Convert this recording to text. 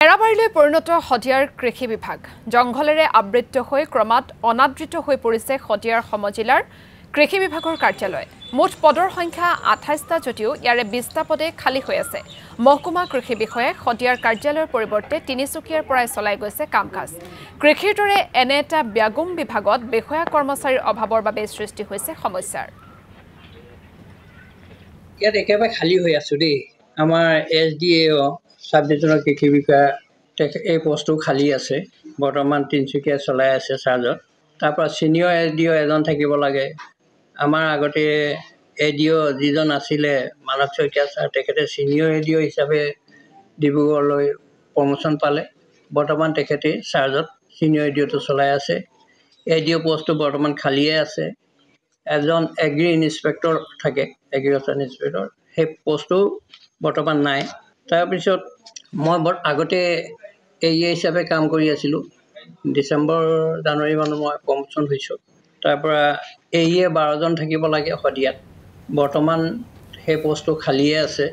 এৰাবাৰীলৈ পৰিণত শদিয়াৰ কৃষি বিভাগ জংঘলেৰে আবৃত হৈ ক্ৰমাৎ অনাদৃত হৈ পৰিছে শদিয়াৰ সমজিলাৰ কৃষি বিভাগৰ কাৰ্যালয় মুঠ পদৰ সংখ্যা ২৮টা যদিও ইয়াৰে ২০টা পদে খালী হৈ আছে মহকুমা কৃষি বিষয়াই শদিয়াৰ কাৰ্যালয়ৰ পৰিৱৰ্তে তিনিচুকীয়াৰ পৰাই চলাই গৈছে কাম-কাজ কৃষিৰ দৰে এনে এটা ব্যাগুম বিভাগত বিষয়া কৰ্মচাৰীৰ অভাৱৰ বাবে সৃষ্টি হৈছে সমস্যাৰ ইয়াত একেবাৰে খালী হৈ আছো দেই আমাৰ এছডিএও সাবডিভিজনৰ কৃষি বিষয়া এই পোষ্টটো খালী আছে বৰ্তমান তিনিচুকীয়া চলাই আছে চাৰ্জত তাৰ পৰা সিনিয়ৰ এছডিও এজন থাকিব লাগে আমাৰ আগতে এডিও যিজন আছিলে মানৱ শইকীয়া ছাৰ তেখেতে সিনিয়ৰ এডিও হিচাপে ডিব্ৰুগড়লৈ প্ৰমোশ্যন পালে বৰ্তমান তেখেতে চাৰ্জত সিনিয়ৰ এডিওটো চলাই আছে এডিও পোষ্টটো বৰ্তমান খালীয়ে আছে এজন এগ্ৰি ইনস্পেক্টৰ থাকে এগ্ৰিকালচাৰ ইনস্পেক্টৰ সেই পোষ্টটো বৰ্তমান নাই তাৰপিছত মই আগতে এই হিচাপে কাম কৰি আছিলোঁ ডিচেম্বৰ জানুৱাৰী মানত মই প্ৰমোশ্যন হৈছোঁ তাৰ পৰা এই 12জন থাকিব লাগে শদিয়াত বৰ্তমান সেই পোষ্টটো খালীয়ে আছে